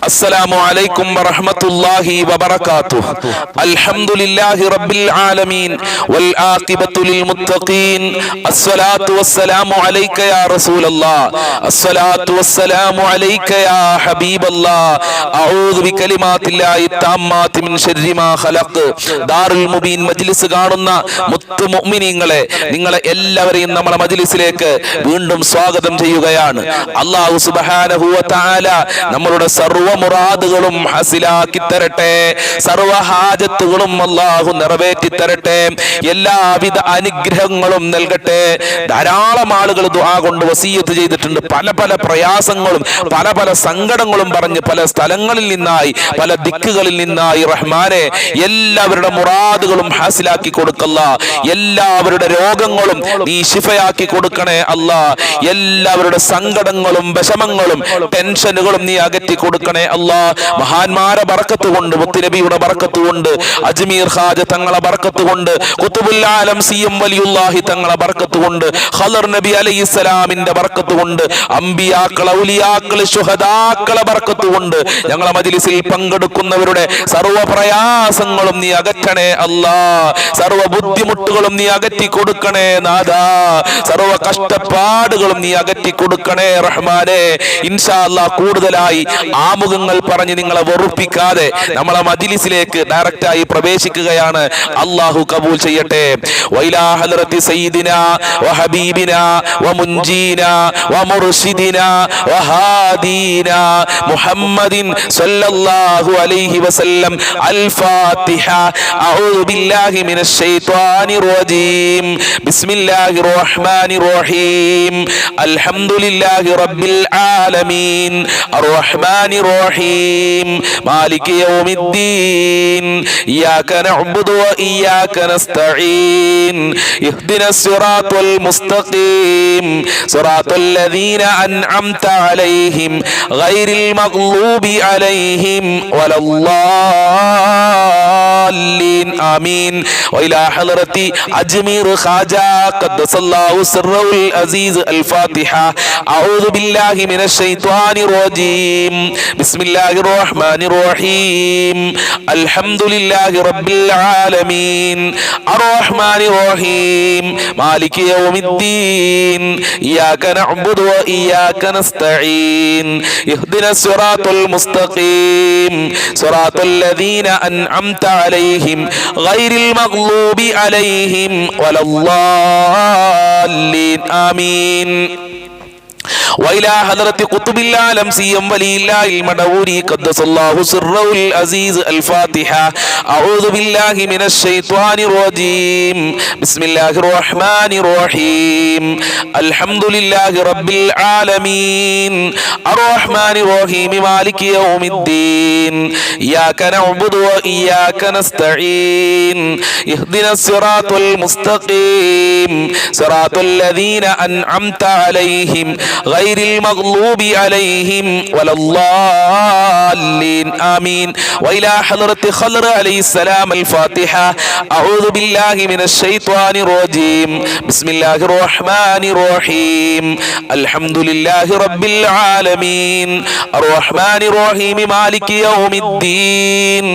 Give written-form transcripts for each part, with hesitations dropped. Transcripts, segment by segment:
السلام عليكم ورحمة الله وبركاته. الحمد لله رب العالمين والعاقبة للمتقين. الصلاة والسلام عليك يا رسول الله. الصلاة والسلام عليك يا حبيب الله. أعوذ بكلمات الله التامات من شر ما خلق. ദാറുൽ മുബീൻ മജ്ലിസ് കാണുന്ന മുത്തു മുഅ്മിനീങ്ങളെ, നിങ്ങളെ എല്ലാവരെയും നമ്മുടെ മജ്ലിസിലേക്ക് വീണ്ടും സ്വാഗതം ചെയ്യുകയാണ്. അല്ലാഹു സുബ്ഹാനഹു വ തആല നമ്മളുടെ സർവ്വ മുറാദുകളും ഹസിലാക്കി തരട്ടെ, സർവ്വ ഹാജത്തുകളും അല്ലാഹു നിറവേറ്റി തരട്ടെ, എല്ലാവിധ അനുഗ്രഹങ്ങളും നൽകട്ടെ. ധാരാളം ആളുകൾ ദുആ കൊണ്ട് വസിയത്ത് ചെയ്തിട്ടുണ്ട്. പല പല പ്രയാസങ്ങളും പല പല സങ്കടങ്ങളും പറഞ്ഞ് പല സ്ഥലങ്ങളിൽ നിന്നായി പല ദിക്കുകളിൽ നിന്നായി റഹ്മാനെ എല്ലാവരുടെ മുറാദുകളും ഹാസിലാക്കി കൊടുക്കല്ല. എല്ലാവരുടെ രോഗങ്ങളും നീ ശിഫയാക്കി കൊടുക്കണേ അല്ലാ. എല്ലാവരുടെ സങ്കടങ്ങളും വിഷമങ്ങളും ടെൻഷനുകളും നീ അകറ്റി കൊടുക്കണേ അല്ലാ. മഹാന്മാരെ ബർക്കത്ത് കൊണ്ട്, മുത്തുനബിയുടെ ബർക്കത്ത് കൊണ്ട്, അജ്മീർ ഖാജ തങ്ങളെ ബർക്കത്ത് കൊണ്ട്, ഖുതുബുൽ ആലം സിയം വലിയുല്ലാഹി തങ്ങളെ ബർക്കത്ത് കൊണ്ട്, ഖദർ നബി അലൈഹിസ്സലാമിന്റെ ബർക്കത്ത് കൊണ്ട്, അംബിയാക്കളെ ഔലിയാക്കളെ ശുഹദാക്കളെ ബർക്കത്ത് കൊണ്ട് ഞങ്ങളെ മജ്ലിസിൽ പങ്കെടുക്കുന്നവരുടെ സർവ്വ പ്രയാസങ്ങളും നീ അകറ്റണേ അല്ലാ. സർവ്വ ബുദ്ധിമുട്ടുകളും നീ അകറ്റി കൊടുക്കണേ നാഥാ. സർവ്വ കഷ്ടപ്പാടുകളും നീ അകറ്റി കൊടുക്കണേ റഹ്മാനെ. ഇൻഷാ അല്ലാഹ് കൂടുതലായി ആമുഖങ്ങൾ പറഞ്ഞ് നിങ്ങളെ വെറുപ്പിക്കാതെ നമ്മളെ മജ്ലിസിലേക്ക് ഡയറക്റ്റായി പ്രവേശിക്കുകയാണ്. അല്ലാഹു കബൂൽ ചെയ്യട്ടെ. വൈലാ ഹദ്റത്തി സയ്യിദിനാ വഹബീബിനാ വമുൻജീനാ വമുർശിദിനാ വഹാദീനാ മുഹമ്മദിൻ സ്വല്ലല്ലാഹു അലൈഹി വസല്ലം. അൽ ഫാത്തിഹ. അഊദു ബില്ലാഹി മിനശ് ശൈത്വാനിർ റജീം. ബിസ്മില്ലാഹിർ റഹ്മാനിർ റഹീം. അൽഹംദുലില്ലാഹി റബ്ബിൽ ആലമീൻ അർറഹ്മാനിർ റഹീം മാലികി യൗമിദ്ദീൻ. ഇയ്യാക നഅ്ബുദു വ ഇയ്യാക നസ്തഈൻ. ഇഹ്ദിനസ് സിറാത്തൽ മുസ്തഖീം സിറാത്തൽ ലദീന അൻഅംത അലൈഹിം ഗൈറിൽ മഗ്ലൂബി അലൈഹിം വലല്ലാലീൻ. ആമീൻ. വഇലാ ഹളറത്തി അജ്മീർ ഖാജ ഖദ്ദസല്ലാഹു സിർറൽ അസീസ്. അൽ ഫാത്തിഹ. അഊദു ബില്ലാഹി മിനശ് ശൈത്വാനിർ റജീം. ബിസ്മില്ലാഹിർ റഹ്മാനിർ റഹീം. അൽഹംദുലില്ലാഹി റബ്ബിൽ ആലമീൻ അർറഹ്മാനിർ റഹീം മാലികി യൗമിദ്ദീൻ. ഇയ്യാക നഅ്ബുദു വ ഇയ്യാക നസ്തഈൻ. ഇഹ്ദിനസ് സിറാത്തൽ മുസ്തഖീം സിറാത്തൽ ലദീന അൻഅംത അലൈഹിം ഗൈറിൽ മഗ്ലൂബി അലൈഹിം വലല്ലാലീൻ. ആമീൻ. وإلى حضرة قطب العالم سيم ولي الله المدوري قدس الله سره العزيز. الفاتحة. أعوذ بالله من الشيطان الرجيم. بسم الله الرحمن الرحيم. الحمد لله رب العالمين الرحمن الرحيم مالك يوم الدين. إياك نعبد وإياك نستعين. اهدنا الصراط المستقيم صراط الذين أنعمت عليهم غير المغلوب عليهم ولا الضالين. آمين. وإلى حضرة خضر عليه السلام. الفاتحة. أعوذ بالله من الشيطان الرجيم. بسم الله الرحمن الرحيم. الحمد لله رب العالمين الرحمن الرحيم مالك يوم الدين.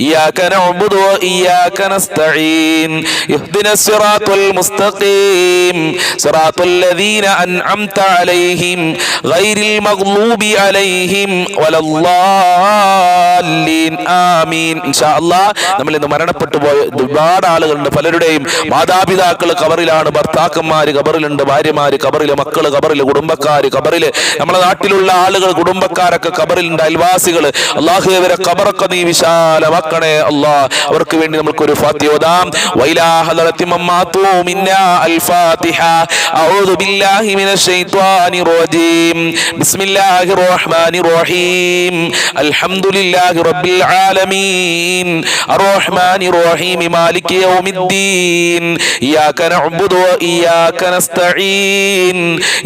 إياك نعبد وإياك نستعين. اهدنا الصراط المستقيم صراط الذين أنعمت عليهم غير المغلوب عليهم ولا الضالين. ആമീൻ. ഇൻഷാ അല്ലാഹ് നമ്മൾ ഇന്ന് മരണപ്പെട്ടു പോയ ഒരുപാട് ആളുകളുണ്ട്. പലരുടെയും മാതാപിതാക്കൾ ഖബറിലാണ്, ഭർത്താക്കന്മാര് ഖബറിലുണ്ട്, ഭാര്യമാര് ഖബറില്, മക്കള് ഖബറില്, കുടുംബക്കാര് ഖബറില്, നമ്മുടെ നാട്ടിലുള്ള ആളുകൾ കുടുംബക്കാരൊക്കെ ഖബറിലുണ്ട്, അയൽവാസികൾ. അല്ലാഹു അവരെ ഖബറൊക്കെ നീ വിശാലമാക്കണേ അല്ലാഹ്. അവർക്ക് വേണ്ടി നമുക്കൊരു ഫാത്തിഹ ഓതാം. വൈലാ ഹദറത്തി മമ്മാതു മിന്നാ അൽ ഫാത്തിഹ. അഊദു ബില്ലാഹി മിനശ് ശൈത്വാനിർ الرجيم. بسم الله الرحمن الرحيم. الحمد لله رب العالمين الرحمن الرحيم مالك يوم الدين. إياك نعبد وإياك نستعين.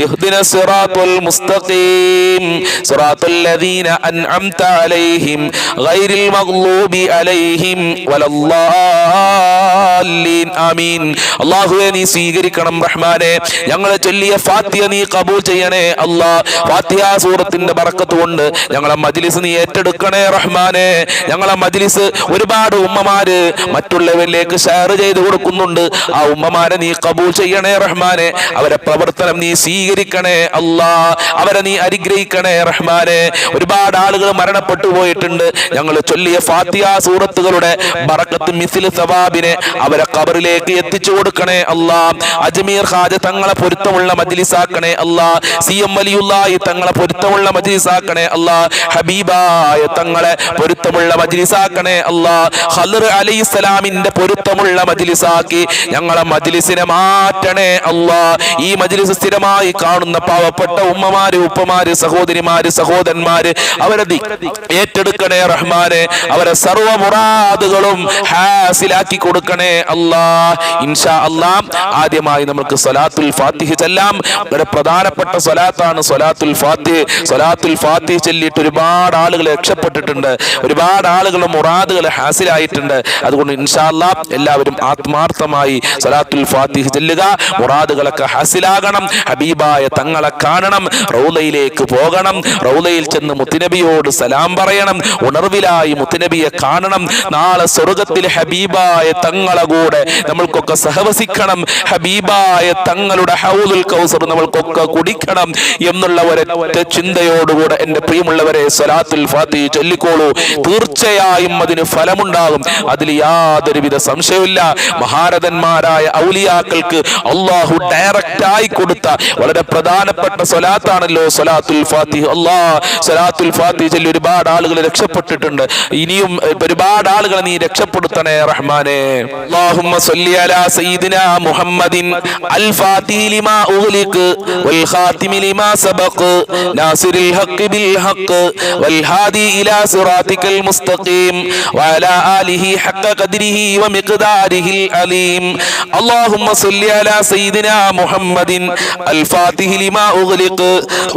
اهدنا الصراط المستقيم صراط الذين أنعمت عليهم غير المغلوب عليهم ولا الضالين. آمين. അല്ലാഹുവേ നീ സ്വീകരിക്കണം റഹ്മാനെ. ഞങ്ങളെ ചൊല്ലിയ ഫാത്തിഹ നീ കബൂൽ ചെയ്യണേ അല്ലാ. ഫാത്തിഹ സൂറത്തിന്റെ ബറക്കത്ത് കൊണ്ട് ഞങ്ങളെ മജ്ലിസ് നീ ഏറ്റെടുക്കണേ റഹ്മാനെ. ഞങ്ങളെ മജ്ലിസ് ഒരുപാട് ഉമ്മമാര് മറ്റുള്ളവരിലേക്ക് ഷെയർ ചെയ്ത് കൊടുക്കുന്നുണ്ട്. ആ ഉമ്മമാരെ നീ കബൂൽ ചെയ്യണേ റഹ്മാനെ. അവരെ പ്രവർത്തനം നീ സ്വീകരിക്കണേ അല്ലാ. അവരെ നീ അനുഗ്രഹിക്കണേ റഹ്മാനെ. ഒരുപാട് ആളുകൾ മരണപ്പെട്ടു പോയിട്ടുണ്ട്. ഞങ്ങൾ ചൊല്ലിയ ഫാത്തിഹ സൂറത്തുകളുടെ ബറക്കത്ത് മിസ്ലു സവാബിനെ അവരെ ഖബറിലേക്ക് എത്തിച്ചു കൊടുക്കണേ അല്ലാ. അജ്മീർ ഖാജ തങ്ങളെ പൊരുത്തമുള്ള മജ്ലിസാക്കണേ അല്ലാ. CM വലിയുള്ളാഹി തങ്ങളെ പൊരുത്തമുള്ള മജ്ലിസാക്കണേ അല്ലാ. ഹബീബായ തങ്ങളെ പൊരുത്തമുള്ള മജ്ലിസാക്കണേ അല്ലാ. ഖദർ അലൈഹിസ്സലാമിന്റെ പൊരുത്തമുള്ള മജ്ലിസാക്കി ഞങ്ങളെ മജ്ലിസിനെ മാറ്റണേ അല്ലാ. ഈ മജ്ലിസ് സ്ഥിരമായി കാണുന്ന പാവപ്പെട്ട ഉമ്മമാര്, ഉപ്പമാര്, സഹോദരിമാര്, സഹോദരന്മാര് അവരെ ഏറ്റെടുക്കണേ റഹ്മാനെ. അവരെ സർവ്വ മുറാദുകളും ഹാസിലാക്കി കൊടുക്കണേ അല്ലാ. ഇൻഷാ അല്ലാ ആദ്യമായി നമുക്ക് സ്വലാത്തുൽ ഫാത്തിഹ ചൊല്ലാം. വളരെ പ്രധാനപ്പെട്ട സ്വലാത്താണ് സ്വലാത്തുൽ ഫാത്തിഹ. സ്വലാത്തുൽ ഫാത്തിഹ ചൊല്ലിയിട്ട് ഒരുപാട് ആളുകൾ രക്ഷപ്പെട്ടിട്ടുണ്ട്. ഒരുപാട് ആളുകളുടെ മുറാദുകൾ ഹാസിലായിട്ടുണ്ട്. അതുകൊണ്ട് ഇൻഷാ അല്ലാ എല്ലാവരും ആത്മാർത്ഥമായി സ്വലാത്തുൽ ഫാത്തിഹ ചൊല്ലുക. മുറാദുകളൊക്കെ ഹാസിലാകണം. ഹബീബായ തങ്ങളെ കാണണം. റൗളയിലേക്ക് പോകണം. റൗളയിൽ ചെന്ന് മുത്തുനബിയോട് സലാം പറയണം. ഉണർവിലായി മുത്തുനബിയെ കാണണം. നാളെ സ്വർഗത്തിൽ ഹബീബായ തങ്ങളെ കൂടെ നമ്മൾക്കൊക്കെ സഹവസിക്കണം. ഹബീബായ തങ്ങളുടെ ഹൗദുൽ കൗസർ നമ്മൾക്കൊക്കെ കുടിക്കണം എന്നുള്ള ഒരൊറ്റ ചിന്തയോടുകൂടെ എൻ്റെ പ്രിയമുള്ളവരെ സ്വലാത്തുൽ ഫാത്തിഹ ചൊല്ലിക്കോളൂ. തീർച്ചയായും അതിന് ഫലമുണ്ടാകും. അതിൽ യാതൊരുവിധ സംശയമില്ല. മഹാരഥന്മാരായ ഔലിയാക്കൾക്ക് അള്ളാഹു ഡയറക്റ്റ് ആയി കൊടുത്ത വളരെ പ്രധാനപ്പെട്ട സ്വലാത്താണല്ലോ സ്വലാത്തുൽ ഫാത്തിഹ. സ്വലാത്തുൽ ഫാത്തിഹ ചൊല്ലി ഒരുപാട് ആളുകൾ രക്ഷപ്പെട്ടിട്ടുണ്ട്. ഇനിയും ഒരുപാട് ആളുകളെ നീ രക്ഷപ്പെടുത്തണേ റഹ്മാനെ. അല്ലാഹുമ്മ സ്വല്ലി അലാ സയ്യിദിനാ മുഹമ്മദിൻ അൽ ഫാത്തിഹി ലിമാ ഉഗ്ലിഖ് വൽ ഖാതിമി ലിമാ സബഖ് നാസിറിൽ ഹഖ് ബിൽ ഹഖ് വൽ ഹാദി ഇലാ സിറാതികൽ മുസ്തഖീം വഅലാ ആലിഹി ഹഖ ഖദ്രിഹി വമിഖ്ദാരിഹിൽ അലീം. അല്ലാഹുമ്മ സ്വല്ലി അലാ സയ്യിദിനാ മുഹമ്മദിൻ അൽ ഫാത്തിഹി ലിമാ ഉഗ്ലിഖ്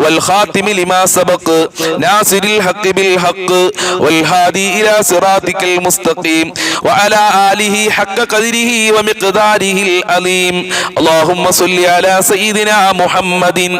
വൽ ഖാതിമി ലിമാ സബഖ് നാസിറിൽ ഹഖ് ബിൽ ഹഖ് വൽ ഹാദി ഇലാ സിറാതികൽ മുസ്തഖീം വഅലാ ആലിഹി ഹഖ ഖദ്രിഹി വമിഖ്ദാരിഹിൽ അലീം. അല്ലാഹുമ്മ സ്വല്ലി അലാ സയ്യിദിനാ മുഹമ്മദിൻ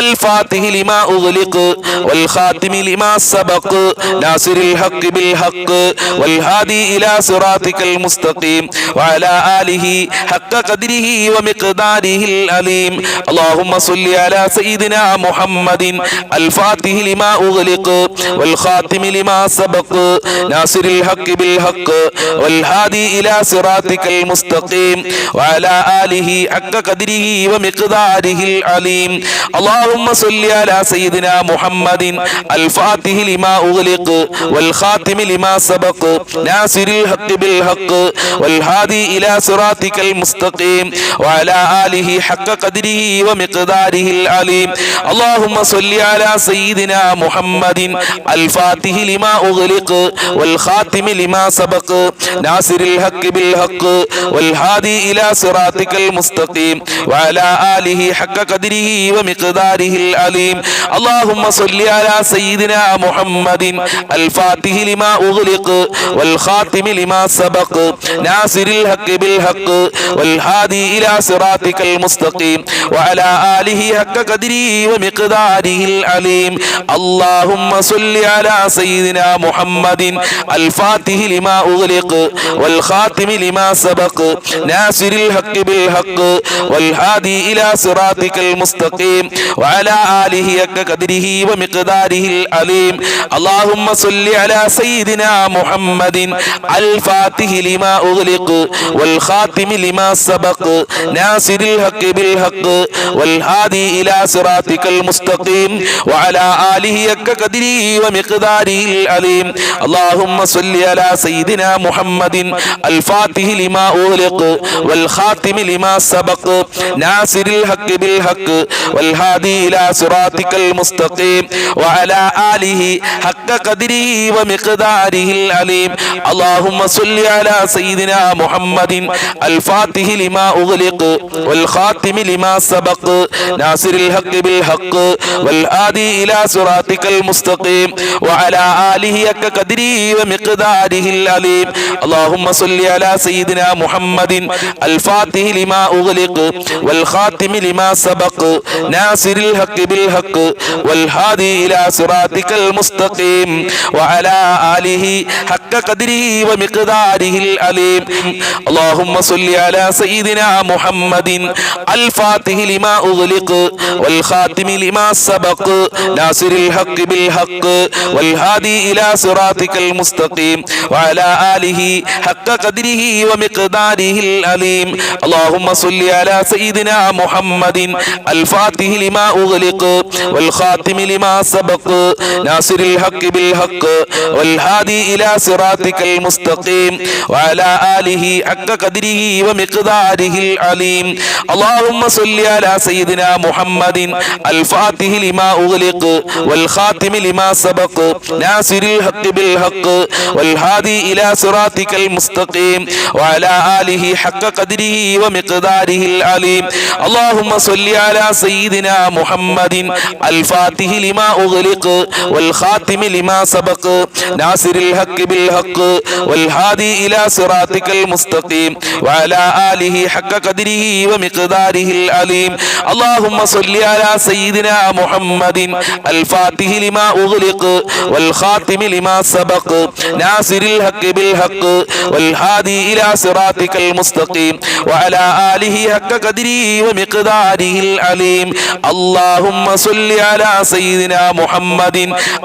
അൽ ഫാത്തിഹി ലിമാ ഉഗ്ലിഖ് വൽ ഖാതിമി ലിമാ സബഖ് നാസിറിൽ ഹഖ് ബിൽ ഹഖ് വൽ ഹാദി ഇലാ സിറാതികൽ മുസ്തഖീം വഅലാ ആലിഹി ഹഖ ഖദ്രിഹി വമിഖ്ദാരിഹിൽ അലീം. അല്ലാഹുമ്മ സ്വല്ലി അലാ സയ്യിദിനാ മുഹമ്മദിൻ അൽ ഫാത്തിഹി ലിമാ ഉഗ്ലിഖ് വൽ ഖാതിമി ലിമാ സബഖ് നാസിറിൽ ഹഖ് ബിൽ ഹഖ് വൽ ഹാദി ഇലാ സിറാതികൽ മുസ്തഖീം വഅലാ ആലിഹി ഹഖ ഖദ്രിഹി വമിഖ്ദാരിഹിൽ അലീം. അല്ലാഹുമ്മ സ്വല്ലി അലാ സയ്യിദിനാ മുഹമ്മദിൻ അൽ ഫാത്തിഹി ലിമാ ഉഗ്ലിഖ് വൽ ഖാതിമി ലിമാ സബഖ് നാസിറിൽ ഹഖ് ബിൽ ഹഖ് വൽ ഹാദി ഇലാ സിറാതികൽ മുസ്തഖീം വഅലാ ആലിഹി ഹഖ ഖദ്രിഹി വമിഖ്ദാരിഹിൽ അലീം. അല്ലാഹുമ്മ സ്വല്ലി അലാ സയ്യിദിനാ മുഹമ്മദിൻ അൽ ഫാത്തിഹി ലിമാ ഉഗ്ലിഖ് വൽ ഖാതിമി ലിമാ സബഖ് നാസിറിൽ ഹഖ് ബിൽ ഹഖ് വൽ ഹാദി ഇലാ സിറാതികൽ മുസ്തഖീം വഅലാ ആലിഹി ഹഖ ഖദ്രിഹി വമിഖ്ദാരിഹിൽ അലീം. അല്ലാഹുമ്മ സ്വല്ലി അലാ സയ്യിദിനാ മുഹമ്മദിൻ അൽ ഫാത്തിഹി ലിമാ ഉഗ്ലിഖ് വൽ ഖാതിമി ലിമാ സബഖ് നാസിറിൽ ഹഖ് ബിൽ ഹഖ് വൽ ഹാദി ഇലാ സിറാതികൽ മുസ്തഖീം വഅലാ ആലിഹി ഹഖ ഖദ്രിഹി വമിഖ്ദാരിഹിൽ അലീം. അല്ലാഹുമ്മ സ്വല്ലി അലാ സയ്യിദിനാ മുഹമ്മദിൻ അൽ ഫാത്തിഹി ലിമാ ഉഗ്ലിഖ് വൽ ഖാതിമി ലിമാ സബഖ് നാസിറിൽ ഹഖ് ബിൽ ഹഖ് വൽ ഹാദി ഇലാ സിറാതികൽ മുസ്തഖീം വഅലാ ആലിഹി ഹഖ ഖദ്രിഹി വമിഖ്ദാരിഹിൽ അലീം. അല്ലാഹുമ്മ സ്വല്ലി അലാ സയ്യിദിനാ മുഹമ്മദിൻ അൽ ഫാത്തിഹി ലിമാ ഉഗ്ലിഖ് വൽ ഖാതിമി ലിമാ സബഖ് നാസിറിൽ ഹഖ് ബിൽ ഹഖ് വൽ ഹാദി ഇലാ സിറാതികൽ മുസ്തഖീം വഅലാ ആലിഹി ഹഖ ഖദ്രിഹി വമിഖ്ദാരിഹിൽ അലീം. അല്ലാഹുമ്മ സ്വല്ലി അലാ സയ്യിദിനാ മുഹമ്മദിൻ അൽ ഫാത്തിഹി ലിമാ ഉഗ്ലിഖ് വൽ ഖാതിമി ലിമാ സബഖ് നാസിറിൽ ഹഖ് ബിൽ ഹഖ് വൽ ഹാദി ഇലാ സിറാതികൽ മുസ്തഖീം വഅലാ ആലിഹി ഹഖ ഖദ്രിഹി വമിഖ്ദാരിഹിൽ അലീം. അല്ലാഹുമ്മ സ്വല്ലി അലാ സയ്യിദിനാ മുഹമ്മദിൻ അൽ ഫാത്തിഹി ലിമാ ഉഗ്ലിഖ് വൽ ഖാതിമി ലിമാ സബഖ് നാസിറിൽ ഹഖ് ബിൽ ഹഖ് വൽ ഹാദി ഇലാ സിറാതികൽ മുസ്തഖീം വഅലാ ആലിഹി ഹഖ ഖദ്രിഹി വമിഖ്ദാരിഹിൽ അലീം. അല്ലാഹുമ്മ സ്വല്ലി അലാ സയ്യിദിനാ മുഹമ്മദിൻ അൽ ഫാത്തിഹി ലിമാ ഉഗ്ലിഖ് വൽ ഖാതിമി ലിമാ സബഖ് നാസിറിൽ ناصر الحق بالحق والهادي إلى صراطك المستقيم وعلى آله حق قدره ومقداره العليم اللهم صل على سيدنا محمد الفاتح لما أغلق والخاتم لما سبق ناصر الحق بالحق والهادي إلى صراطك المستقيم وعلى آله حق قدره ومقداره العليم اللهم صل على سيدنا محمد الفاتح لما أغلق والخاتم لما سبق ناصر الحق بالحق والهادي إلى صراطك المستقيم وعلى آله حق قدره ومقداره العليم اللهم صل على سيدنا محمد الفاتح لما أغلق والخاتم لما سبق ناصر الحق بالحق والهادي إلى صراطك المستقيم وعلى آله حق قدره ومقداره العليم اللهم صل على سيدنا محمد الفاتح لما أغلق والخاتم لما سبق ناصر الحق بالحق والهادي إلى صراطك المستقيم وعلى آله حق قدره ومقداره العليم اللهم صل على سيدنا محمد الفاتح لما أغلق والخاتم لما سبق ناصر الحق بالحق والهادي إلى صراطك المستقيم وعلى آله حق قدره ومقداره العليم اللهم صل على سيدنا محمد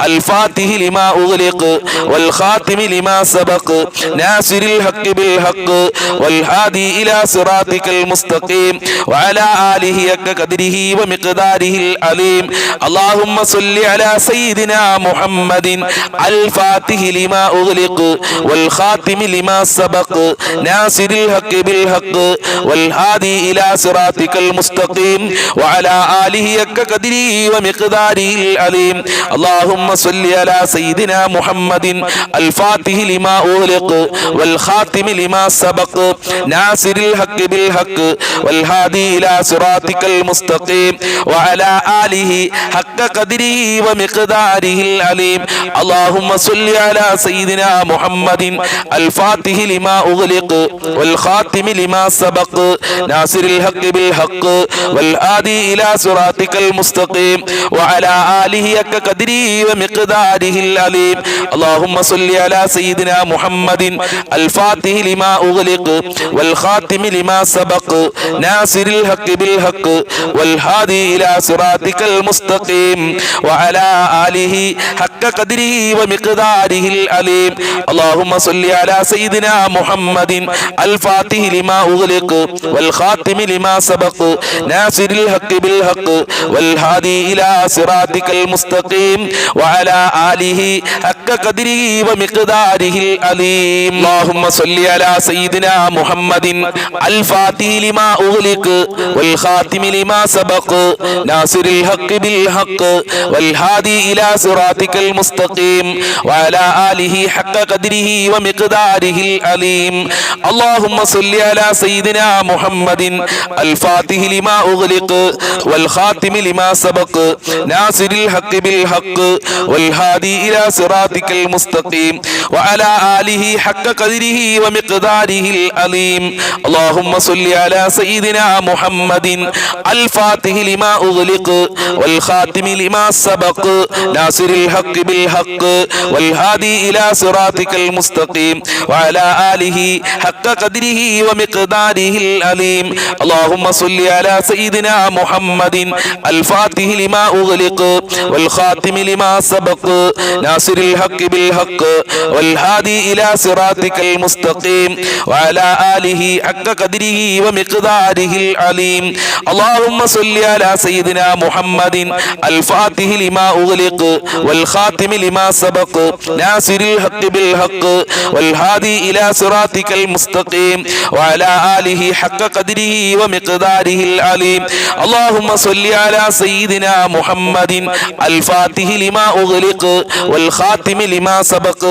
الفاتح لما أغلق والخاتم لما سبق ناصر الحق بالحق والهادي إلى صراطك المستقيم وعلى آله حق قدره ومقداره العليم اللهم صل على سيدنا محمد الفاتح لما أغلق والخاتم لما سبق ناصر الحق بالحق والهادي إلى صراطك المستقيم وعلى آله حق قدره ومقداره العليم اللهم صل على سيدنا محمد الفاتح لما أغلق والخاتم لما سبق ناصر الحق بالحق والهادي إلى صراطك المستقيم وعلى آله حق قدره ومقداره العليم اللهم صل على سيدنا محمد الفاتح لما أغلق والخاتم لما سبق ناصر الحق بالحق والهادي إلى صراطك المستقيم وعلى آله حق قدره ومقداره العليم اللهم صل على سيدنا محمد الفاتح لما أغلق والخاتم لما سبق ناصر الحق بالحق والهادي إلى صراطك المستقيم وعلى آله حق قدره ومقداره العليم اللهم صل على سيدنا محمد الفاتح لما أغلق والخاتم لما سبق ناصر الحق بالحق والهادي إلى صراطك المستقيم وعلى آله حق قدره ومقداره العليم اللهم صل على سيدنا محمد الفاتح لما أغلق والخاتم لما سبق ناصر الحق بالحق والهادي إلى صراطك المستقيم وعلى آله حق قدره ومقداره العليم اللهم صل على سيدنا محمد الفاتح لما أغلق والخاتم لما سبق ناصر الحق بالحق والهادي إلى صراطك المستقيم وعلى آله حق قدره ومقداره العليم اللهم صل على سيدنا محمد الفاتح لما أغلق والخاتم لما سبق ناصر الحق بالحق والهادي إلى صراطك المستقيم وعلى آله حق قدره ومقداره العليم اللهم صل على سيدنا محمد الفاتح لما أغلق والخاتم لما سبق ناصر الحق بالحق والهادي إلى صراطك المستقيم وعلى آله حق قدره ومقداره العليم اللهم صل على سيدنا محمد الفاتح لما أغلق والخاتم لما سبق ناصر الحق بالحق والهادي إلى صراطك المستقيم وعلى آله حق قدره ومقداره العليم اللهم صل على سيدنا محمد الفاتح لما أغلق والخاتم لما سبق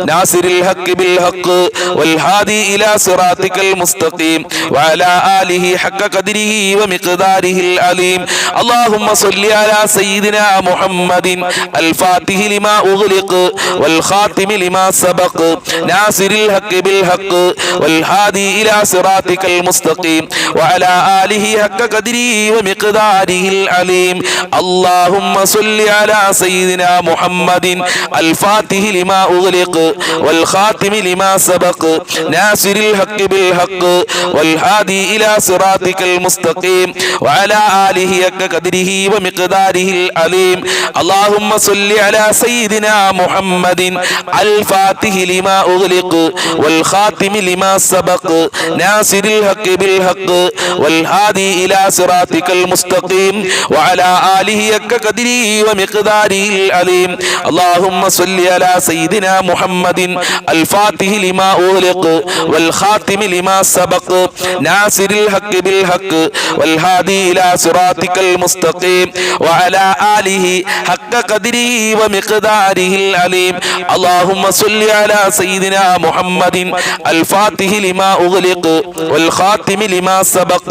ناصر الحق بالحق والهادي إلى صراطك المستقيم وعلى آله حق قدره ومقداره العليم اللهم صل على سيدنا محمد الفاتح لما أغلق والخاتم لما سبق ناصر الحق بالحق والهادي إلى صراطك المستقيم وعلى آله حق قدره ومقداره العليم اللهم صل على سيدنا محمد الفاتح لما أغلق والخاتم لما سبق ناصر الحق بالحق والهادي إلى صراطك المستقيم وعلى آله حق قدره ومقداره العليم اللهم صل على سيدنا محمد الفاتح لما أغلق والخاتم لما سبق ناصر الحق بالحق والهادي إلى صراطك المستقيم وعلى آله حق قدره ومقداره العليم اللهم صل على سيدنا محمد الفاتح لما أغلق والخاتم لما سبق ناصر الحق بالحق والهادي إلى صراطك المستقيم وعلى آله حق قدره ومقداره العليم اللهم صل على سيدنا محمد الفاتح لما أغلق والخاتم لما سبق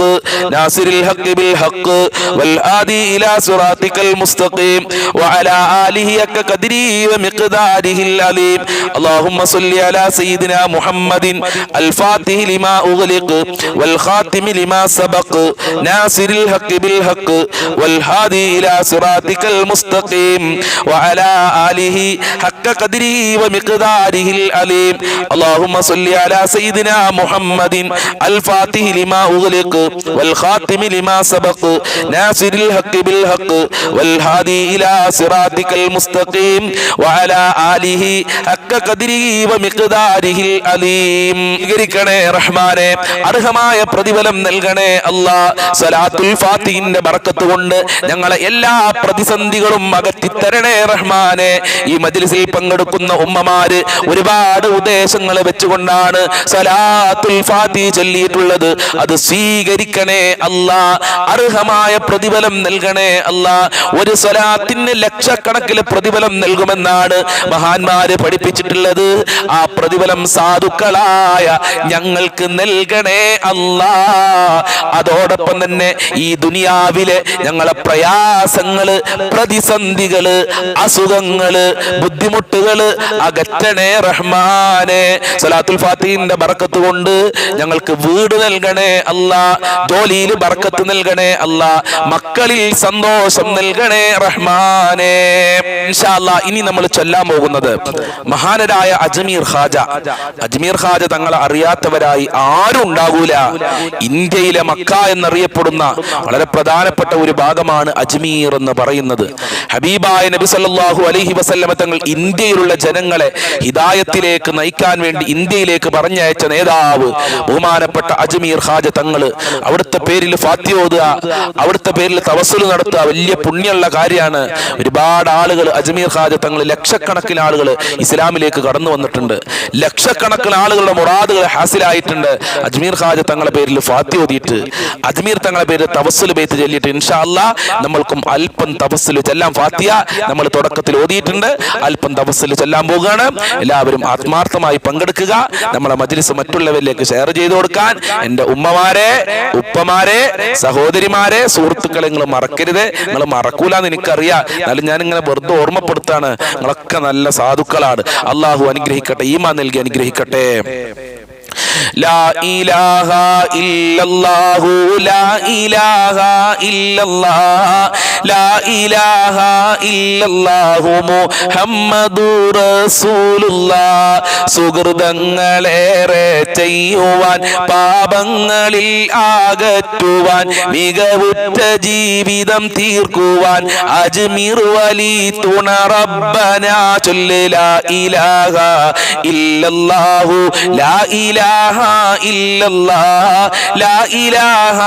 ناصر الحق بالحق والهادي إلى صراطك المستقيم وعلى آله حق قدره ومقداره العليم اللهم صل على سيدنا محمد الفاتح لما أغلق والخاتم لما سبق ناصر الحق بالحق والهادي إلى صراطك المستقيم وعلى آله حق قدره ومقداره العليم اللهم صل على سيدنا محمد الفاتح لما أغلق والخاتم لما سبق ناصر الحق بالحق والهادي إلى صراطك المستقيم وعلى آله حق قدره ومقداره العليم റഹ്മാനെ അർഹമായ പ്രതിഫലം നൽകണേ അല്ലാഹ് സ്വലാത്തുൽ ഫാത്തിഹിന്റെ ബർക്കത്ത് കൊണ്ട് ഞങ്ങളെ എല്ലാ പ്രതിസന്ധികളും അകറ്റി തരണേ റഹ്മാനെ ഈ മജ്ലിസിൽ പങ്കെടുക്കുന്ന ഉമ്മമാര് ഒരുപാട് ഉദ്ദേശങ്ങൾ വെച്ചുകൊണ്ടാണ് സ്വലാത്തുൽ ഫാത്തിഹ ചൊല്ലിയിട്ടുള്ളത് അത് സ്വീകരിക്കണേ അല്ലാഹ് അർഹമായ പ്രതിഫലം നൽകണേ അല്ലാഹ് ഒരു സ്വലാത്തിന് ലക്ഷക്കണക്കിന് പ്രതിഫലം നൽകുമെന്നാണ് മഹാന്മാര് പഠിപ്പിച്ചിട്ടുള്ളത് ആ പ്രതിഫലം സാധുക്കളായ ഞങ്ങൾക്ക് നൽകണേ അല്ലാഹ് അതോടൊപ്പം തന്നെ ഈ ദുനിയാവിലെ ഞങ്ങളെ പ്രയാസങ്ങള് പ്രതിസന്ധികള് അസുഖങ്ങള് ബുദ്ധിമുട്ടുകള് അകറ്റണേ റഹ്മാനെ സ്വലാത്തുൽ ഫാത്തിഹിന്റെ ബർക്കത്ത് കൊണ്ട് ഞങ്ങൾക്ക് വീട് നൽകണേ അല്ലാഹ് ജോലിയിൽ ബർക്കത്ത് നൽകണേ അല്ലാഹ് മക്കളിൽ സന്തോഷം നൽകണേ റഹ്മാനെ ഇൻഷാ അല്ലാഹ് ഇനി നമ്മൾ ചൊല്ലാൻ പോകുന്നത് മഹാനരായ അജ്മീർ ഖാജ തങ്ങളെ അറിയാത്തവരായി ആരും ഉണ്ടാകൂല ഇന്ത്യയിലെ മക്ക എന്നറിയപ്പെടുന്ന വളരെ പ്രധാനപ്പെട്ട ഒരു ഭാഗമാണ് അജ്മീർ എന്ന് പറയുന്നത് ഹബീബായ നബി സല്ലല്ലാഹു അലൈഹി വസല്ലമ തങ്ങൾ ഇന്ത്യയിലുള്ള ജനങ്ങളെ ഹിദായത്തിലേക്ക് നയിക്കാൻ വേണ്ടി ഇന്ത്യയിലേക്ക് പറഞ്ഞയച്ച നേതാവ് ബഹുമാനപ്പെട്ട അജ്മീർ ഖാജ തങ്ങൾ അവിടുത്തെ പേരിൽ ഫാത്തിഹ ഓതുക അവിടുത്തെ പേരിൽ തവസ്സുൽ നടത്തുക വലിയ പുണ്യമുള്ള കാര്യമാണ് ഒരുപാട് ആളുകൾ അജ്മീർ ഖാജ തങ്ങൾ ലക്ഷക്കണക്കിന് ആളുകൾ ഇസ്ലാമിലേക്ക് കടന്നു വന്നിട്ടുണ്ട് ലക്ഷക്കണക്കിന് ആളുകളുടെ മുറാദുകൾ ഹാസിലായിട്ടുണ്ട് അജ്മീർ ഖാജ തങ്ങളുടെ പേരിൽ ഫാത്തിഹ ഓതിയിട്ട് അജ്മീർ തങ്ങളുടെ പേരിൽ തവസ്സുൽ ബൈത്ത് ചൊല്ലിയിട്ട് ഇൻഷാ അല്ലാഹ് നമ്മൾക്കും അല്പം തവസ്സുൽ ചൊല്ലാൻ ഫാത്തിഹ നമ്മൾ തുടക്കത്തിൽ ഓതിയിട്ടുണ്ട് അല്പം തവസ്സുൽ ചൊല്ലാൻ പോവുകയാണ് എല്ലാവരും ആത്മാർത്ഥമായി പങ്കെടുക്കുക നമ്മളെ മജ്ലിസ് മറ്റുള്ളവരിലേക്ക് ഷെയർ ചെയ്തു കൊടുക്കാൻ എൻ്റെ ഉമ്മമാരെ ഉപ്പമാരെ സഹോദരിമാരെ സുഹൃത്തുക്കളെ നിങ്ങൾ മറക്കരുത് നിങ്ങൾ മറക്കൂലെന്ന് എനിക്കറിയാം എന്നാലും ഞാൻ ഇങ്ങനെ വെറുതെ ഓർമ്മപ്പെടുത്താണ് നിങ്ങളൊക്കെ നല്ല സാധുക്കളാണ് അള്ളാഹു അനുഗ്രഹിക്കട്ടെ ഈമാൻ നൽകി അനുഗ്രഹിക്കട്ടെ لا إله إلا الله لا إله إلا الله لا إله إلا الله محمد رسول الله സുഹൃതങ്ങളേറെ ചെയ്യുവാൻ പാപങ്ങളിൽ ആകറ്റുവാൻ മികവുറ്റ ജീവിതം തീർക്കുവാൻ അജ്മീർ വലി തുണ റബ്ബന ചൊല്ല് ലാ ഇലാഹ ഇല്ലല്ലാഹു ലാ ഇലാഹ ഇല്ലല്ലാഹ് ലാ ഇലാഹ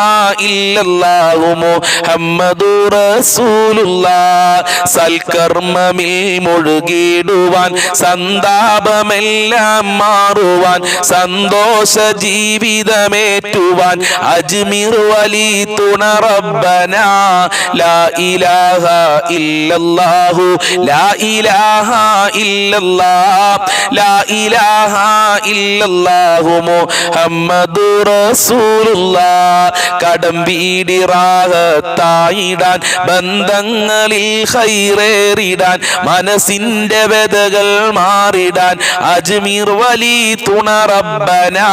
ഇല്ലല്ലാഹു മുഹമ്മദുർ റസൂലുള്ളാഹ് സൽക്കർമ്മമിൽ മുഴുകിടുവാൻ സന്താപമെല്ലാം മാറുവാൻ സന്തോഷ ജീവിതമേറ്റുവാൻ അജ്മീർ വലി തുണ റബ്ബന ലാ ഇലാഹ ഇല്ലല്ലാഹു ലാ ഇലാഹ ഇല്ലല്ലാഹ് ലാ ഇലാഹ ഇല്ലല്ലാഹു മുഹമ്മദുർ റസൂലുള്ളാഹ്. കടം വീടി റാഹത്തായിടാൻ ബന്ധങ്ങളിൽ ഖൈറേറിടാൻ മനസ്സിന്റെ വ്യതകൾ മാറിടാൻ അജ്മീർ വലി തുണ റബ്ബനാ.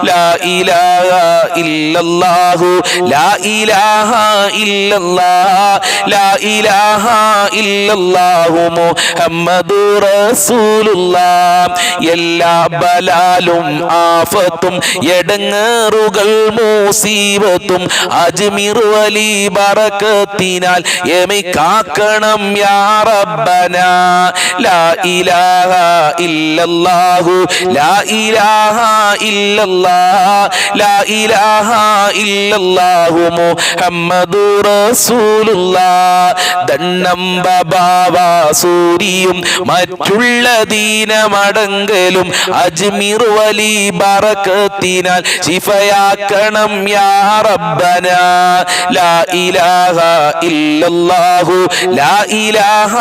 ലാ ഇലാഹ ഇല്ലല്ലാഹു ലാ ഇലാഹ ഇല്ലല്ലാഹ് ലാ ഇലാഹ ഇല്ലല്ലാഹു മുഹമ്മദുർ റസൂലുള്ളാഹ്. എല്ലാ ബലാലും ആഫത്തും എടങ്ങേറുകൾ മുസീബത്തും അജ്മീർ വലി ബറകത്തിനാൽ എമി കാക്കണം യാ റബ്ബനാ. ലാ ഇലാഹ ഇല്ലല്ലാഹു ലാ ഇലാഹ ഇല്ലല്ലാഹ് ലാ ഇലാഹ ഇല്ലല്ലാഹു മുഹമ്മദുർ റസൂലുള്ളാഹ്. ദണ്ണം ബബാവ സൂരിയും മറ്റുള്ള ദീനമടങ്കലും അജ്മീർ വലി ബറകത്തിനാൽ ശിഫയാക്കണം യാ റബ്ബനാ. ലാ ഇലാഹ ഇല്ലല്ലാഹു ലാ ഇലാഹ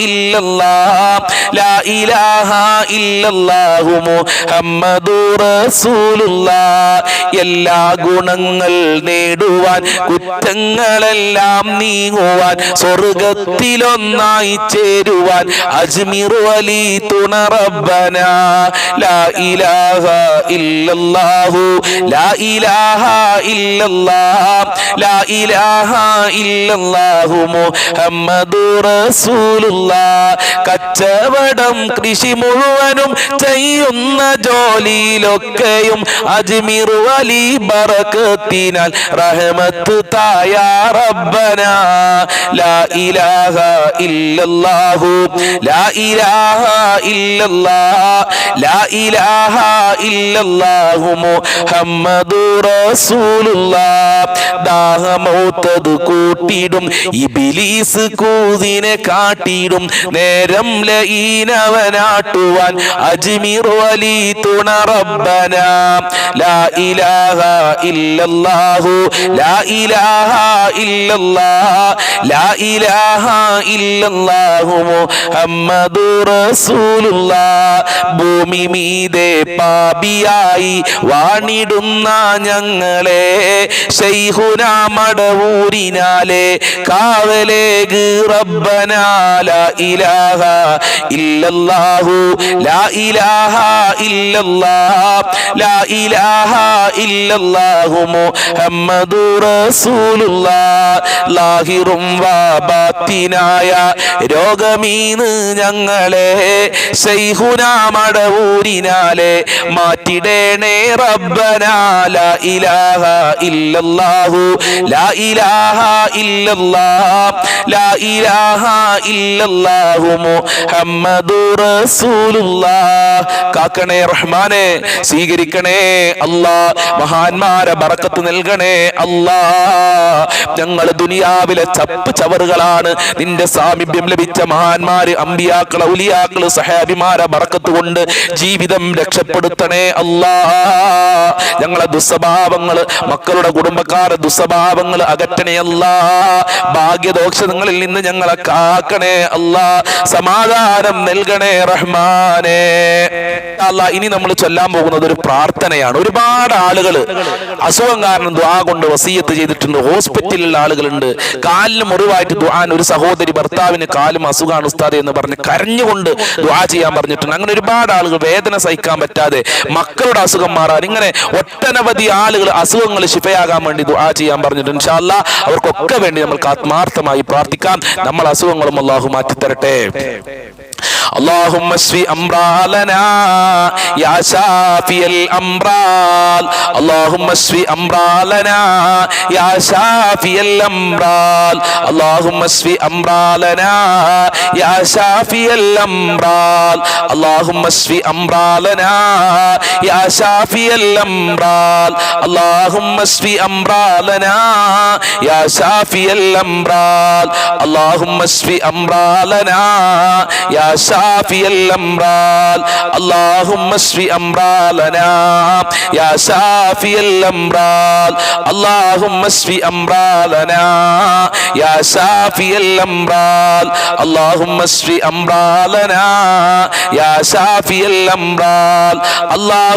ഇല്ലല്ലാഹ് ലാ ഇലാഹ ഇല്ലല്ലാഹു മുഹമ്മദുർ റസൂലുള്ളാഹ്. എല്ലാ ഗുണങ്ങൾ നേടുവാൻ കുറ്റങ്ങളെല്ലാം നീങ്ങുവാൻ സ്വർഗത്തിലൊന്നായി ചേരുവാൻ അജ്മീർ വലി തുണ റബ്ബനാ. ലാ ഇലാഹ ഇല്ലല്ലാഹു ലാ ഇലാഹ ഇല്ലല്ലാഹ് ലാ ഇലാഹ ഇല്ലല്ലാഹു മുഹമ്മദുർ റസൂലുള്ളാഹ്. കച്ചവടം കൃഷി മുഴുവനും ചെയ്യുന്ന ജോലിയിലൊക്കെയും അജ്മീർ വലി ബറകത്തിനാൽ റഹ്മത്ത് തായ റബ്ബനാ. ലാ ഇലാഹ ഇല്ലല്ലാഹു ലാ ഇലാഹ ഇല്ലല്ലാഹ് ലാ ഇലാഹ ഇല്ലല്ലാഹു മുഹമ്മദുർ റസൂലുള്ളാഹ്. ദാഹമൗത്തത് കൂട്ടിടും ഇബ്ലീസ് കൂതിനെ കാട്ടിടും നേരം ലഈനവനാട്ടുവാൻ അജ്മീർ വലി തുണ റബ്ബനാ. ലാ ഇലാഹ ഇല്ലല്ലാഹു ലാ ഇലാഹ ഇല്ലല്ലാഹ് ലാ ഇലാഹ ഇല്ലല്ലാഹു മുഹമ്മദുർ റസൂലുള്ളാഹ്. ഭൂമി മീതെ പാപിയായി വാണിടുന്ന ഞങ്ങളെ ശൈഖുനാ മടവൂരിനാലെ കാവലേഗ് റബ്ബനാ. ലാ ഇലാഹ ഇല്ലല്ലാഹു ലാ ഇലാഹ ഇല്ലല്ലാഹ് ലാ ഇലാഹ ഇല്ലല്ലാഹു മുഹമ്മദുർ റസൂലുള്ളാഹ്. ലാഹിറും വാബാത്തിനായ രോഗമീന്ന് ഞങ്ങളെ ശൈഖുനാ മടവൂരിനാലെ മാറ്റിടേണേ റബ്ബനാ. ലാ ഇലാഹ ഇല്ലല്ലാഹു ലാ ഇലാഹ ഇല്ലല്ലാഹ് ലാ ഇലാഹ ഇല്ലല്ലാഹു മുഹമ്മദുർ റസൂലുള്ളാഹ്. കാക്കണേ റഹ്മാനെ, സ്വീകരിക്കണേ അല്ലാ, മഹാന്മാരെ ബറക്കത്ത് നൽകണേ അല്ലാ. ഞങ്ങൾ ദുനിയാവിലെ ചപ്പ് ചവറുകളാണ്. നിന്റെ സാമീപ്യം ലഭിച്ച മഹാന്മാര്, അമ്പിയാക്കള്, ഔലിയാക്കള്, സഹാബിമാരെ ബറക്കത്ത് കൊണ്ട് ജീവിതം രക്ഷപ്പെടുത്തണേ അല്ലാ. ഞങ്ങളെ ദുസ്വഭാവങ്ങള്, മക്കളുടെ കുടുംബക്കാരുടെ ദുസ്വഭാവങ്ങൾ അകറ്റണേ അല്ലാ. ഭാഗ്യദോഷങ്ങളിൽ നിന്ന് ഞങ്ങളെ കാക്കണേ അല്ലാ. സമാധാനം നൽകണേ റഹ്മാനേ അല്ലാ. ഇനി നമ്മൾ ചൊല്ലാൻ പോകുന്നത് ഒരു പ്രാർത്ഥനയാണ്. ഒരുപാട് ആളുകൾ അസുഖം കാരണം ദുആ കൊണ്ട് വസിയത്ത് ചെയ്തിട്ടുണ്ട്. ഹോസ്പിറ്റലിലുള്ള ആളുകളുണ്ട്. കാലിന് മുറിവായിട്ട് ദുആൻ, ഒരു സഹോദരി ഭർത്താവിന് കാലും അസുഖമാണ് ഉസ്താദെ എന്ന് പറഞ്ഞ് കരഞ്ഞുകൊണ്ട് ദുആ ചെയ്യാൻ പറഞ്ഞിട്ടുണ്ട്. അങ്ങനെ ഒരുപാട് ആളുകൾ വേദന സഹിക്കാൻ പറ്റാതെ മക്കളുടെ അസുഖം മാറാൻ, ഇങ്ങനെ ഒട്ടനവധി ആളുകൾ അസുഖങ്ങൾ ശിഫയാകാൻ വേണ്ടി ദുആ ചെയ്യാൻ പറഞ്ഞിട്ടുണ്ട്. ഇൻഷാ അല്ലാ അവർക്കൊക്കെ വേണ്ടി നമ്മൾക്ക് ആത്മാർത്ഥമായി പ്രാർത്ഥിക്കാം. നമ്മൾ അസുഖങ്ങളും അല്ലാഹു മാറ്റിത്തരട്ടെ. اللهم اشف امراضنا يا شافي الامراض اللهم اشف امراضنا يا شافي الامراض اللهم اشف امراضنا يا شافي الامراض اللهم اشف امراضنا يا شافي الامراض اللهم اشف امراضنا يا شافي الامراض اللهم اشف امراضنا يا شافي الأمراض اللهم اشف أمراضنا يا شافي الأمراض اللهم اشف أمراضنا يا شافي الأمراض اللهم اشف أمراضنا يا شافي الأمراض اللهم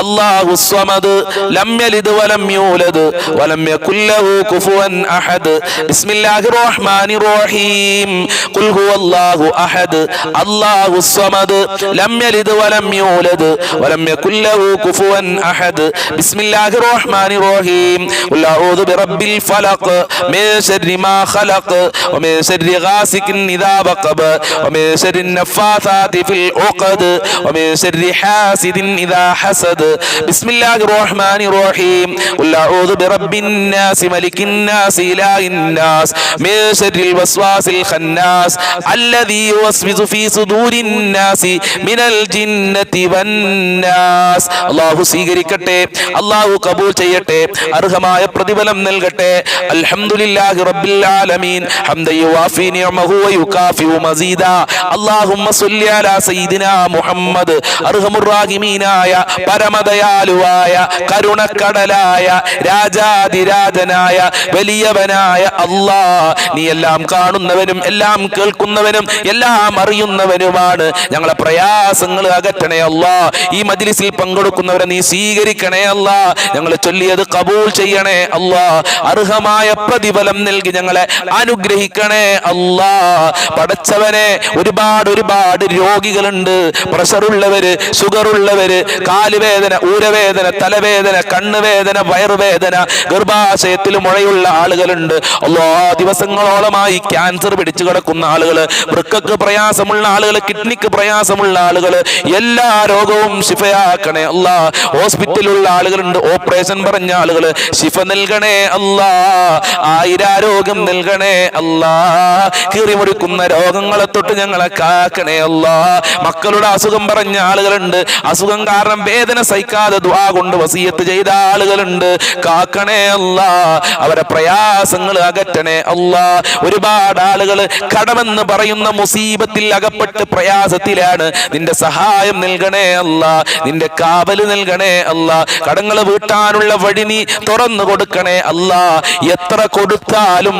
അല്ലാഹു സ്വമദ് ലം യലിദ് വലം യൂലദ് വലം യകുൽ ലഹു കുഫുവൻ അഹദ് ബിസ്മില്ലാഹിർ റഹ്മാനിർ റഹീം ഖുൽ ഹുവല്ലാഹു അഹദ് അല്ലാഹു സ്വമദ് ലം യലിദ് വലം യൂലദ് വലം യകുൽ ലഹു കുഫുവൻ അഹദ് ബിസ്മില്ലാഹിർ റഹ്മാനിർ റഹീം ഖുൽ അഊദു ബിറബ്ബിൽ ഫലഖ് മിൻ ശർരി മാ ഖലഖ് വമിൻ ശർരി ഗാസികിൻ ഇദാ വഖബ വമിൻ ശർരി നഫാസാതി ഫിൽ ഉഖദ് വമിൻ ശർരി ഹാസിദിൻ ഇദാ ഹസദ് ബിസ്മില്ലാഹിർ റഹ്മാനിർ റഹീം ഖുൽ അഊദു ബിറബ്ബിൻ നാസ് മലികിൻ നാസ് ഇലാഹിൻ നാസ് മിൻ ശർരിൽ വസ്വാസിൽ ഖന്നാസ് അല്ലദീ യുവസ്വിസു ഫീ സുദൂരിൻ നാസ് മിനൽ ജിന്നതി വന്നാസ്. അല്ലാഹു സ്വീകരിക്കട്ടെ, അല്ലാഹു കബൂൽ ചെയ്യട്ടെ, അർഹമായ പ്രതിഫലം നൽകട്ടെ. അൽഹംദുലില്ലാഹി റബ്ബിൽ ആലമീൻ ഹംദൻ യുവാഫി നിഅമഹു വയുകാഫിഉ മസീദാ. അല്ലാഹുമ്മ സ്വല്ലി അലാ സയ്യിദിനാ മുഹമ്മദ്. അർഹമുർ റഹീമീനായ പരമദയാലുവായ കരുണക്കടലായ രാജാതിരാജനായ വലിയവനായ അല്ലാഹ്, നീ എല്ലാം കാണുന്നവനും എല്ലാം കേൾക്കുന്നവനും എല്ലാം അറിയുന്നവനുമാണ്. ഞങ്ങളെ പ്രയാസങ്ങൾ അകറ്റണേ അല്ലാഹ്. ഈ മജ്ലിസിൽ പങ്കെടുക്കുന്നവരെ നീ സ്വീകരിക്കണേ അല്ലാഹ്. ഞങ്ങൾ ചൊല്ലിയത് കബൂൽ ചെയ്യണേ അല്ലാഹ്. അർഹമായ പ്രതിഫലം നൽകി ഞങ്ങളെ അനുഗ്രഹിക്കണേ അല്ലാഹ്. പടച്ചവനെ, ഒരുപാട് രോഗികളുണ്ട്. പ്രഷറുള്ളവര്, ഷുഗറുള്ളവര്, കാലുവേദന, ഊരവേദന, തലവേദന, കണ്ണുവേദന, വയറുവേദന, ഗർഭാശയത്തിൽ മുഴയുള്ള ആളുകളുണ്ട്. അല്ലാഹ്, ദിവസങ്ങളോളമായി ക്യാൻസർ പിടിച്ചു കിടക്കുന്ന ആളുകള്, വൃക്കക്ക് പ്രയാസമുള്ള ആളുകള്, കിഡ്നിക്ക് പ്രയാസമുള്ള ആളുകള്, എല്ലാ രോഗവും ശിഫയാക്കണേ അല്ലാഹ്. ഹോസ്പിറ്റലിലുള്ള ആളുകളുണ്ട്, ഓപ്പറേഷൻ പറഞ്ഞ ആളുകള്, ശിഫ നൽകണേ അല്ലാഹ്. ആയിരാരോഗ്യം നൽകണേ അല്ലാഹ്. കീറിമുറിക്കുന്ന രോഗങ്ങളെ തൊട്ട് ഞങ്ങളെ കാക്കണേ അല്ലാഹ്. മക്കളുടെ അസുഖം പറഞ്ഞ ആളുകളുണ്ട്, അസുഖം കാരണം വേദന സഹിക്കാതെ ദുആ കൊണ്ട് വസിയത്ത് ചെയ്ത ആളുകളുണ്ട്. കാക്കണേ അല്ലാഹ്. അവരെ പ്രയാസങ്ങൾ അകറ്റണേ അല്ലാഹ്. ഒരുപാട് ആളുകൾ കടമെന്ന് പറയുന്ന മുസീബത്തിൽ അകപ്പെട്ട് പ്രയാസത്തിലാണ്. നിന്റെ സഹായം നൽകണേ അല്ലാഹ്. നിന്റെ കാവല് നൽകണേ അല്ലാഹ്. കടങ്ങൾ വീട്ടാനുള്ള വഴി നീ തുറന്നു കൊടുക്കണേ അല്ലാഹ്. എത്ര കൊടുത്താലും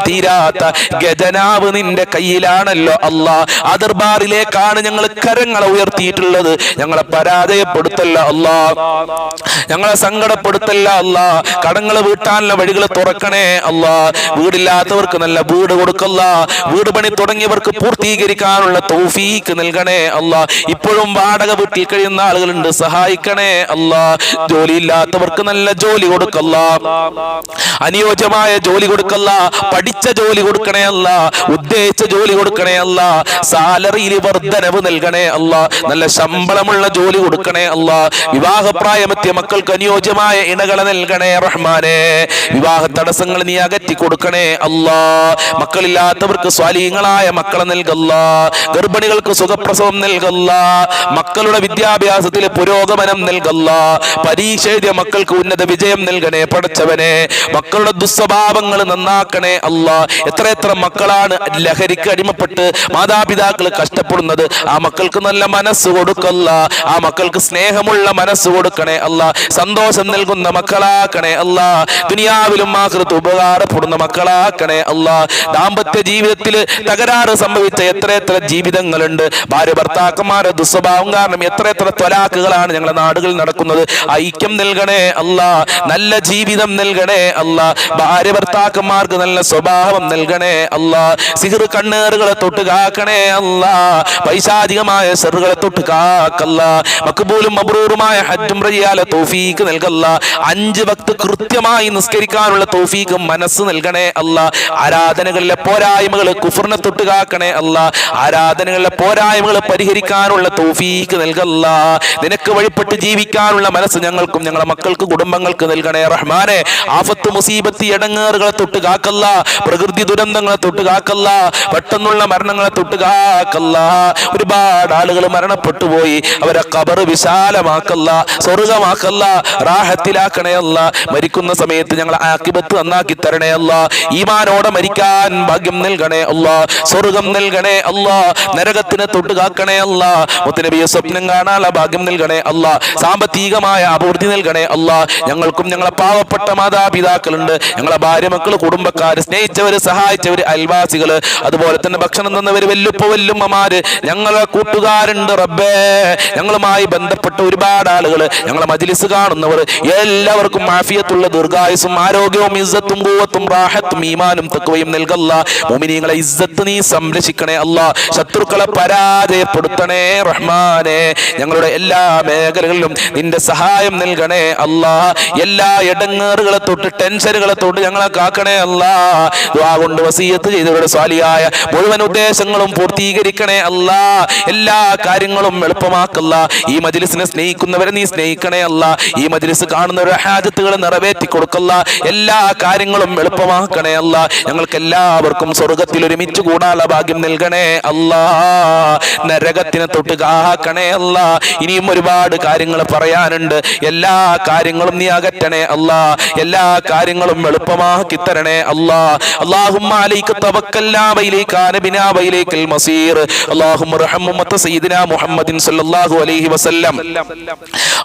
തീരാത്ത ഖജനാവ് നിന്റെ കയ്യിലാണല്ലോ അല്ലാഹ്. ആ ദർബാറിലേക്കാണ് ഞങ്ങൾ കരങ്ങളെ ഉയർത്തിയിട്ടുള്ളത്. ഞങ്ങളെ പരാജയപ്പെടുത്തല്ല അല്ലാഹ്, ഞങ്ങളെ സങ്കടപ്പെടുത്തല്ല അല്ലാഹ്. കടങ്ങൾ വീട്ടാനുള്ള വഴികൾ തുറക്കണേ അല്ലാഹ്. വീടില്ലാത്തവർക്ക് നല്ല വീട് കൊടുക്കല്ല. വീട് പണി തുടങ്ങിയവർക്ക് പൂർത്തീകരിക്കാനുള്ള തൗഫീക്ക് നൽകണേ അല്ലാഹ്. ഇപ്പോഴും വാടക വീട്ടിൽ കഴിയുന്ന ആളുകളുണ്ട്, സഹായിക്കണേ അല്ലാഹ്. ജോലിയില്ലാത്തവർക്ക് നല്ല ജോലി കൊടുക്കല്ല, അനുയോജ്യമായ ജോലി കൊടുക്കല്ല, പഠിച്ച ജോലി കൊടുക്കണേ അല്ലാഹ്, ഉദ്ദേശിച്ച ജോലി കൊടുക്കണേ അല്ലാഹ്. സാലറിയിൽ വർധനവ് നൽകണേ അല്ലാഹ്. നല്ല ശമ്പളമുള്ള ജോലി കൊടുക്കണേ അല്ലാഹ്. വിവാഹപ്രായമെത്തിയ മക്കൾക്ക് അനുയോജ്യമായ ഇണകളെ നൽകണേ റഹ്മാനെ. വിവാഹ തടസ്സങ്ങൾ നീ അകറ്റി കൊടുക്കണേ അല്ലാഹ്. മക്കളില്ലാത്തവർക്ക് സ്വാലിഹീങ്ങളായ മക്കളെ നൽകല്ല. ഗർഭിണികൾക്ക് സുഖപ്രസവം നൽകല്ല. മക്കളുടെ വിദ്യാഭ്യാസത്തിൽ പുരോഗമനം നൽകല്ല. പരീക്ഷ എഴുതിയ മക്കൾക്ക് ഉന്നത വിജയം നൽകണേ പടച്ചവനെ. മക്കളുടെ ദുസ്വഭാവങ്ങൾ നന്നാക്കണേ അല്ലാഹ്. എത്ര മക്കളാണ് ലഹരിക്ക് അടിമപ്പെട്ട് മാതാപിതാക്കൾ കഷ്ടപ്പെടുന്നത്. ആ മക്കൾക്ക് നല്ല മനസ്സ് കൊടുക്കല്ല. ആ മക്കൾക്ക് സ്നേഹമുള്ള മനസ്സ് കൊടുക്കണേ അല്ലാഹ്. സന്തോഷം നൽകുന്ന മക്കളാക്കണേ അല്ലാഹ്. ദുനിയാവിലും ആഖിറത്തും ഉപകാരപ്പെടുന്ന മക്കളാക്കണേ അല്ലാഹ്. ദാമ്പത്യ ജീവിതത്തിൽ തകരാറ് സംഭവിച്ച എത്ര ജീവിതങ്ങളുണ്ട്. ഭാര്യ ഭർത്താക്കന്മാരുടെ ദുസ്വഭാവം കാരണം എത്ര ത്വലാഖുകളാണ് ഞങ്ങളുടെ നാടുകളിൽ നടക്കുന്നത്. ഐക്യം നൽകണേ അല്ലാഹ്. നല്ല ജീവിതം നൽകണേ അല്ലാഹ്. ഭാര്യ ഭർത്താക്കന്മാർക്ക് നല്ല സ്വഭാവം നൽകണേ അല്ലാഹ്. സിഹ്ർ കണ്ണേറുകളെ തൊട്ട് കാക്കണേ അല്ലാഹ്. പൈശാചികമായ ശർറുകളെ തൊട്ട് കാക്കല്ല. മഖ്ബൂലും മബ്റൂറുമായ ഹജ്ജും റയ്യാലെ തൗഫീക്ക് നൽകല്ല. 5 വക്ത് കൃത്യമായി നിസ്കരിക്കാനുള്ള തൗഫീക്ക് മനസ്സ് നൽകണേ അല്ലാഹ്. ആരാധനകളിലെ പോരായ്മകൾ കുഫറിനെ തൊട്ട് കാക്കണേ അല്ലാഹ്. ആരാധനകളിലെ പോരായ്മകൾ പരിഹരിക്കാനുള്ള തൗഫീക്ക് നൽകല്ല. നിനക്ക് വഴിപ്പെട്ട് ജീവിക്കാനുള്ള മനസ്സ് ഞങ്ങൾക്കും ഞങ്ങളുടെ മക്കൾക്ക് കുടുംബങ്ങൾക്ക് നൽകണേ റഹ്മാനെ. ആഫത്ത് മുസീബത്ത് ഇടങ്ങേറുകളെ തൊട്ട് കാക്കല്ല. പ്രകൃതി ദുരന്തങ്ങളെ തൊട്ട് കാക്കല്ല. പെട്ടെന്നുള്ള മരണങ്ങളെ തൊട്ട് കാക്കല്ല. ഒരുപാട് ആളുകൾ മരണപ്പെട്ടു പോയി. അവരെ ഖബർ വിശാലമാക്കല്ല, സ്വർഗമാക്കല്ല, റാഹത്തിലാക്കണേ അല്ല. മരിക്കുന്ന സമയത്ത് ഞങ്ങൾ ആഖിബത്ത് നന്നാക്കി തരണേ അല്ല. ഈമാനോടെ മരിക്കാൻ ഭാഗ്യം നൽകണേ അല്ല. സ്വർഗം നൽകണേ അല്ല. നരകത്തിനെ തൊട്ട് കാക്കണേ അല്ല. മുത്തുനബിയെ സ്വപ്നം കാണാനുള്ള ഭാഗ്യം നൽകണേ അല്ല. സാമ്പത്തികമായ അഭിവൃദ്ധി നൽകണേ അല്ല. ഞങ്ങൾക്കും ഞങ്ങളെ പാവപ്പെട്ട മാതാപിതാക്കളുണ്ട്, ഞങ്ങളെ ഭാര്യ മക്കള്, കുടുംബക്കാര്, സ്നേഹിച്ചവര്, സഹായിച്ചവര്, അയൽവാസികള്, അതുപോലെ തന്നെ ഭക്ഷണം തന്നവര്, വല്ലുപ്പ വല്ലുമ്മമാര്, ഞങ്ങളെ കൂട്ടുകാരുണ്ട് റബ്ബേ. ഞങ്ങളുമായി ബന്ധപ്പെട്ട ഒരുപാട് ആളുകൾ, ഞങ്ങളെ മജ്ലിസ് കാണുന്നവർ എല്ലാവർക്കും ആഫിയത്തുള്ള ദീർഘായുസ്സും ആരോഗ്യവും ഇസ്സത്തും ഖുവത്തും റാഹത്തും ഈമാനും തഖ്വയും നൽകല്ല. മുഅ്മിനീങ്ങളെ ഇസ്സത്ത് നീ സംരക്ഷിക്കണേ അല്ലാ. ശത്രുക്കളെ പരാജയപ്പെടുത്തണേ റഹ്മാനെ. ഞങ്ങളുടെ എല്ലാ മേഖലകളിലും നിന്റെ സഹായം നൽകണേ അല്ലാ. എല്ലാ ഇടങ്ങേറുകളെ തൊട്ട് ടെൻഷനുകളെ തൊട്ട് ഞങ്ങളെ കാക്കണേ അല്ലാ. ദുആ കൊണ്ട് വസിയത്ത് ചെയ്തവരുടെ സ്വാലിഹായ മുഴുവൻ ഉദ്ദേശങ്ങളും പൂർത്തീകരിക്കണേ അല്ലാ. എല്ലാ കാര്യങ്ങളും എളുപ്പമാക്കല്ല. ഈ മജ്ലിസിനെ സ്നേഹിക്കുന്നവരെ നീ സ്നേഹിക്കണേ അല്ലാ. ഈ മജ്ലിസ് കാണുന്നവരുടെ ഹാജത്തുകൾ നിറവേറ്റി കൊടുക്കല്ല. എല്ലാ കാര്യങ്ങളും എളുപ്പമാക്കണേ അല്ലാ. ഞങ്ങൾക്ക് എല്ലാവർക്കും സ്വർഗത്തിൽ ഒരുമിച്ച് കൂടാനുള്ള ഭാഗ്യം നൽകണേ അല്ലാ. നരകത്തിനെ തൊട്ട് കാക്കണേ അല്ലാ. ഇനിയും ഒരുപാട് കാര്യങ്ങൾ പറയാനുണ്ട്. എല്ലാ കാര്യങ്ങളും നീ അകറ്റണേ അല്ലാ. എല്ലാ കാര്യങ്ങളും എളുപ്പമാക്കി തരണേ അല്ലാ. അല്ലാഹുമ്മ അലൈക തവക്കൽനാ വഇലൈക അനബിനാ വഇലൈകൽ മസീർ. അല്ലാഹുമ്മ റഹം ഉമ്മത സയ്യിദിനാ മുഹമ്മദിൻ സല്ലല്ലാഹു അലൈഹി വസല്ലം.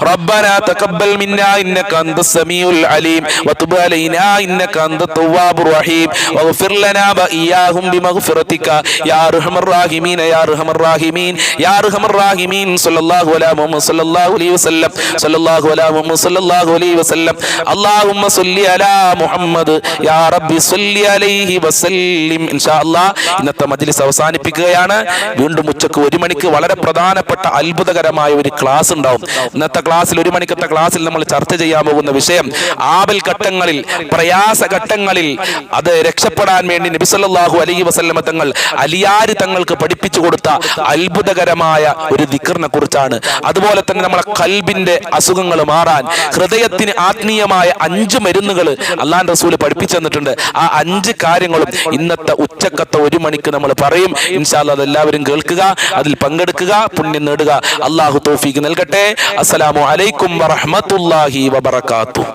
റബ്ബനാ തഖബ്ബൽ മിന്നാ ഇന്നക അൻതസ് സമീഉൽ അലീം വതുബ് അലൈനാ ഇന്നക അൻതത് തവ്വാബുർ റഹീം വഗ്ഫിർ ലനാ വഇയ്യാഹും ബിമഗ്ഫിറതിക യാ അർഹമർ റഹീമീൻ യാ അർഹമർ റഹീമീൻ യാ അർഹമർ റഹീമീൻ സല്ലല്ലാഹു അലാ മുഹമ്മദ് സല്ലല്ലാഹു അലൈഹി വസല്ലം സല്ലല്ലാഹു അലാ മുഹമ്മദ് സല്ലല്ലാഹു അലൈഹി വസല്ലം. അല്ലാഹുമ്മ സ്വല്ലി അലാ മുഹമ്മദ് യാ റബ്ബി സ്വല്ലി അലൈഹി വസല്ലിം. ഇൻഷാ അല്ലാഹ് ഇന്നത്തെ മജ്ലിസ് അവസാനിപ്പിക്കുകയാണ്. വീണ്ടും ഉച്ചക്ക് 1 മണിക്ക് വളരെ പ്രധാനപ്പെട്ട അത്ഭുതകരമായ ഒരു ക്ലാസ് ഉണ്ടാവും. ഇന്നത്തെ ക്ലാസ്സിൽ 1 മണിക്കത്തെ ക്ലാസ്സിൽ നമ്മൾ ചർച്ച ചെയ്യാൻ പോകുന്ന വിഷയം ആപൽ ഘട്ടങ്ങളിൽ, പ്രയാസ ഘട്ടങ്ങളിൽ അത് രക്ഷപ്പെടാൻ വേണ്ടി നബി സല്ലല്ലാഹു അലൈഹി വസല്ലമ തങ്ങൾ അലിയാരി തങ്ങൾക്ക് പഠിപ്പിച്ചു കൊടുത്ത അത്ഭുതകരമായ ഒരു ദിക്റിനെ കുറിച്ചാണ്. അതുപോലെ തന്നെ നമ്മളെ ഖൽബിന്റെ അസുഖങ്ങൾ മാറാൻ, ഹൃദയത്തിന് ആത്മീയമായ 5 മരുന്നുകൾ അല്ലാഹുവിന്റെ റസൂൽ പഠിപ്പിച്ചു തന്നിട്ടുണ്ട്. ആ 5 കാര്യങ്ങളും ഇന്നത്തെ ഉച്ചക്കത്തെ 1 മണിക്ക് നമ്മൾ പറയും. ഇൻഷാ അല്ലാഹ് അതെല്ലാവരും കേൾക്കുക, അതിൽ പങ്കെടുക്കുക, പുണ്യം നേടുക. അല്ലാഹു തൗഫീഖ് നൽകട്ടെ. അസ്സലാമു അലൈക്കും വറഹ്മത്തുള്ളാഹി വബറകാതുഹു.